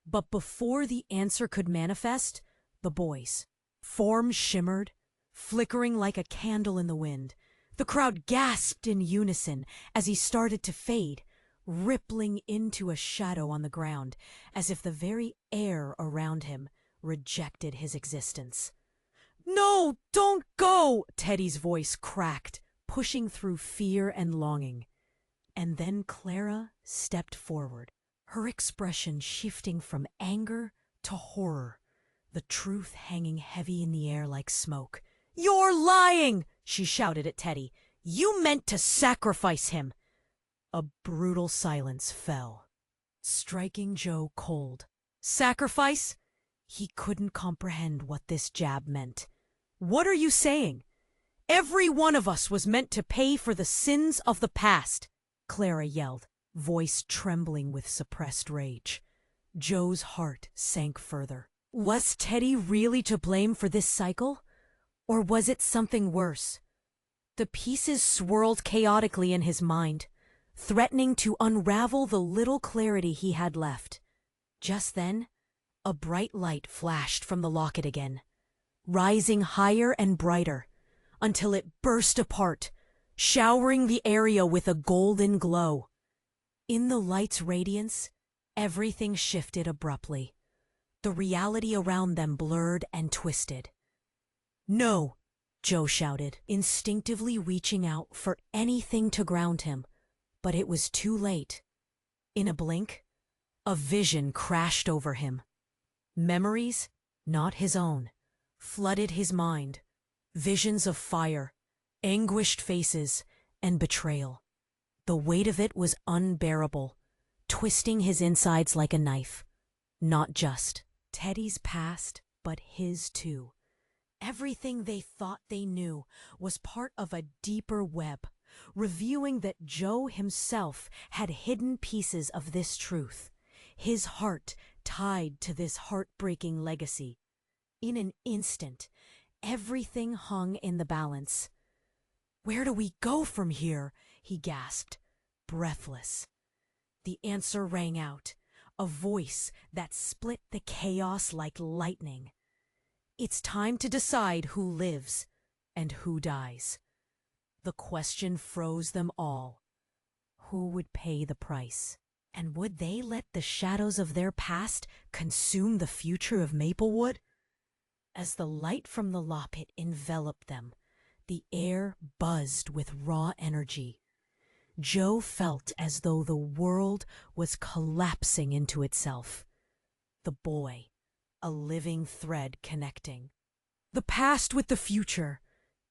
But before the answer could manifest, the boys. Forms shimmered, flickering like a candle in the wind. The crowd gasped in unison as he started to fade, rippling into a shadow on the ground, as if the very air around him rejected his existence. "No, don't go!" Teddy's voice cracked, pushing through fear and longing. And then Clara stepped forward, her expression shifting from anger to horror, the truth hanging heavy in the air like smoke. "You're lying!" she shouted at Teddy. "You meant to sacrifice him!" A brutal silence fell, striking Joe cold. Sacrifice? He couldn't comprehend what this jab meant. "What are you saying? Every one of us was meant to pay for the sins of the past," Clara yelled, voice trembling with suppressed rage. Joe's heart sank further. Was Teddy really to blame for this cycle? Or was it something worse? The pieces swirled chaotically in his mind, threatening to unravel the little clarity he had left. Just then, a bright light flashed from the locket again, rising higher and brighter, until it burst apart, showering the area with a golden glow. In the light's radiance, everything shifted abruptly. The reality around them blurred and twisted. "No!" Joe shouted, instinctively reaching out for anything to ground him. But it was too late. In a blink, a vision crashed over him. Memories, not his own, flooded his mind. Visions of fire, anguished faces, and betrayal. The weight of it was unbearable, twisting his insides like a knife. Not just Teddy's past, but his too. Everything they thought they knew was part of a deeper web, revealing that Joe himself had hidden pieces of this truth, his heart tied to this heartbreaking legacy. In an instant, everything hung in the balance. "Where do we go from here?" he gasped, breathless. The answer rang out, a voice that split the chaos like lightning. "It's time to decide who lives and who dies." The question froze them all. Who would pay the price? And would they let the shadows of their past consume the future of Maplewood? As the light from the locket enveloped them, the air buzzed with raw energy. Joe felt as though the world was collapsing into itself. The boy, a living thread connecting. The past with the future,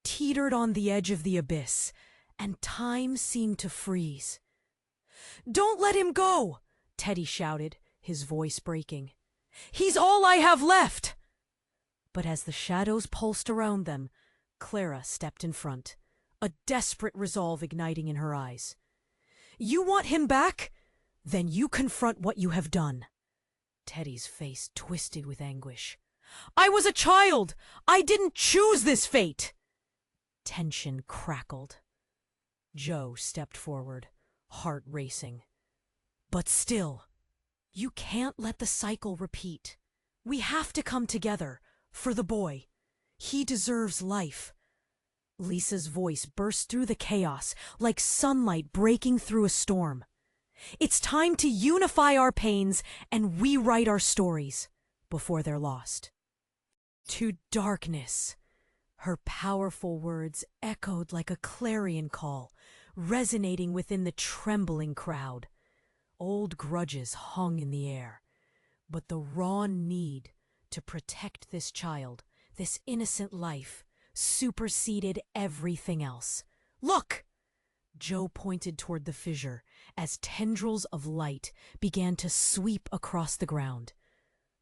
teetered on the edge of the abyss, and time seemed to freeze. "Don't let him go!" Teddy shouted, his voice breaking. "He's all I have left!" But as the shadows pulsed around them, Clara stepped in front, a desperate resolve igniting in her eyes. "You want him back? Then you confront what you have done." Teddy's face twisted with anguish. "I was a child! I didn't choose this fate!" Tension crackled. Joe stepped forward, heart racing. "But still, you can't let the cycle repeat. We have to come together, For the boy. He deserves life. Lisa's voice burst through the chaos like sunlight breaking through a storm. It's time to unify our pains and rewrite our stories before they're lost. To darkness. Her powerful words echoed like a clarion call, resonating within the trembling crowd. Old grudges hung in the air, but the raw need to protect this child, this innocent life, superseded everything else. Look! Joe pointed toward the fissure as tendrils of light began to sweep across the ground.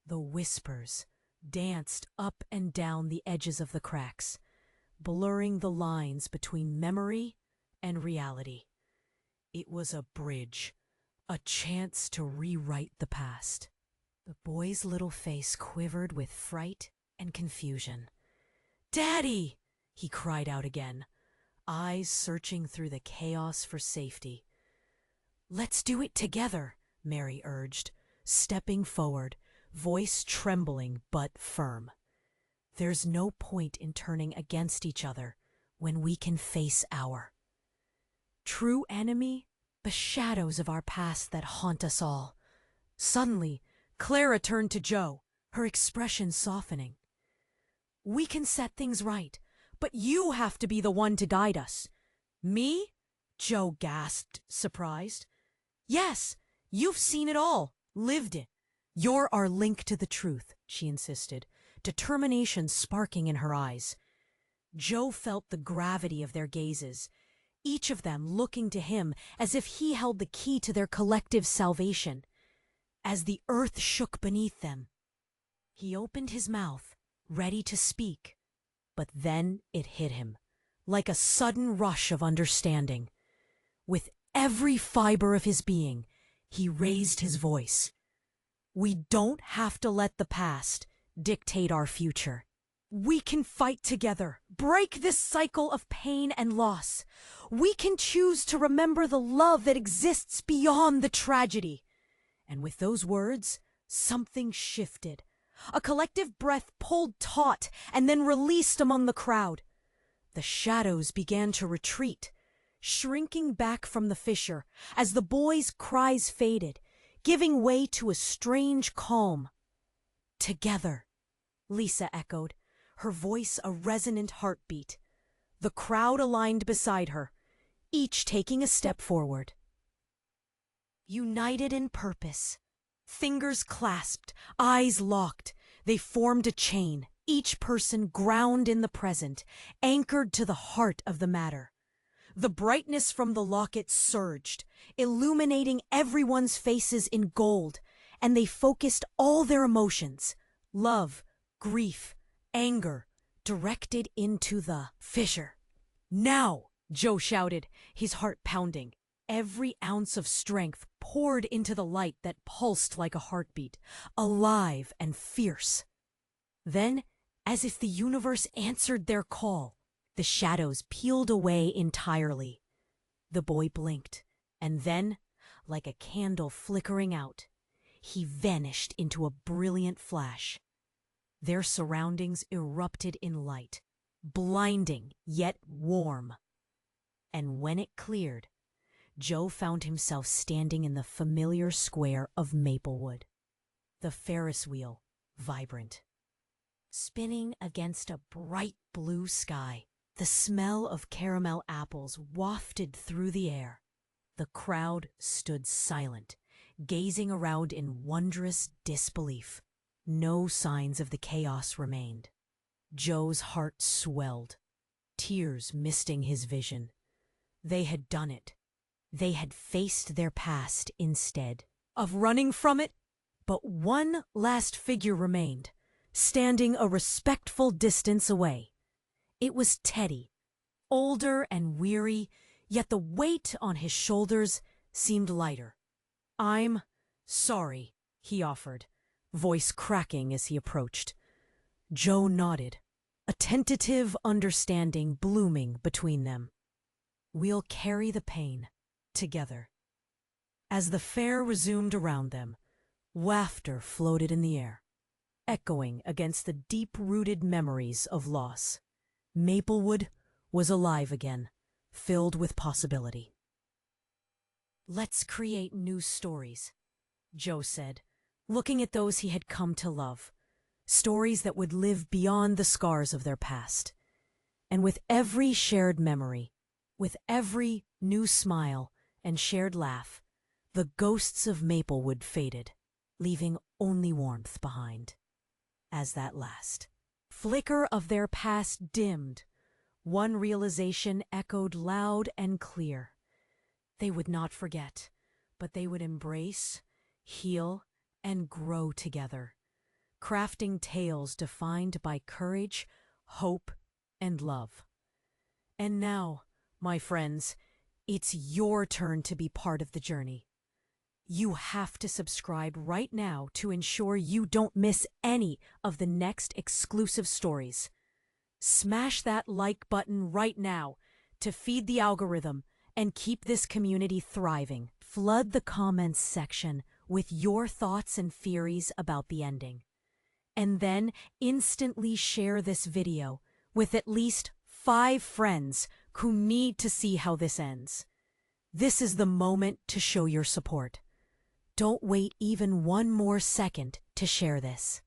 The whispers danced up and down the edges of the cracks, blurring the lines between memory and reality. It was a bridge, a chance to rewrite the past. The boy's little face quivered with fright and confusion. "Daddy!" he cried out again, eyes searching through the chaos for safety. "Let's do it together," Mary urged, stepping forward, voice trembling but firm. "There's no point in turning against each other when we can face our true enemy, the shadows of our past that haunt us all." Suddenly, Clara turned to Joe, her expression softening. "We can set things right, but you have to be the one to guide us." "Me?" Joe gasped, surprised. "Yes, you've seen it all, lived it. You're our link to the truth," she insisted, determination sparking in her eyes. Joe felt the gravity of their gazes, each of them looking to him as if he held the key to their collective salvation. As the earth shook beneath them, he opened his mouth, ready to speak, but then it hit him, like a sudden rush of understanding. With every fiber of his being, he raised his voice. "We don't have to let the past dictate our future. We can fight together, break this cycle of pain and loss. We can choose to remember the love that exists beyond the tragedy." And with those words, something shifted. A collective breath pulled taut and then released among the crowd. The shadows began to retreat, shrinking back from the fissure as the boys' cries faded, giving way to a strange calm. "Together," Lisa echoed, her voice a resonant heartbeat. The crowd aligned beside her, each taking a step forward. United in purpose, fingers clasped, eyes locked, they formed a chain, each person ground in the present, anchored to the heart of the matter. The brightness from the locket surged, illuminating everyone's faces in gold, and they focused all their emotions, love, grief, anger, directed into the fissure. "Now!" Joe shouted, his heart pounding. Every ounce of strength poured into the light that pulsed like a heartbeat, alive and fierce. Then, as if the universe answered their call, the shadows peeled away entirely. The boy blinked, and then, like a candle flickering out, he vanished into a brilliant flash. Their surroundings erupted in light, blinding yet warm. And when it cleared, Joe found himself standing in the familiar square of Maplewood. The Ferris wheel, vibrant, spinning against a bright blue sky. The smell of caramel apples wafted through the air. The crowd stood silent, gazing around in wondrous disbelief. No signs of the chaos remained. Joe's heart swelled, tears misting his vision. They had done it. They had faced their past instead of running from it. But one last figure remained, standing a respectful distance away. It was Teddy, older and weary, yet the weight on his shoulders seemed lighter. "I'm sorry," he offered, voice cracking as he approached. Joe nodded, a tentative understanding blooming between them. "We'll carry the pain together." As the fair resumed around them, laughter floated in the air. echoing against the deep-rooted memories of loss. Maplewood was alive again, filled with possibility. "Let's create new stories," Joe said, looking at those he had come to love. Stories that would live beyond the scars of their past. And with every shared memory, with every new smile and shared laugh, the ghosts of Maplewood faded, leaving only warmth behind. As that last flicker of their past dimmed, one realization echoed loud and clear. They would not forget, but they would embrace, heal, and grow together, crafting tales defined by courage, hope, and love. And now, my friends, it's your turn to be part of the journey. You have to subscribe right now to ensure you don't miss any of the next exclusive stories. Smash that like button right now to feed the algorithm and keep this community thriving. Flood the comments section with your thoughts and theories about the ending. And then instantly share this video with at least 5 friends who need to see how this ends. This is the moment to show your support. Don't wait even one more second to share this.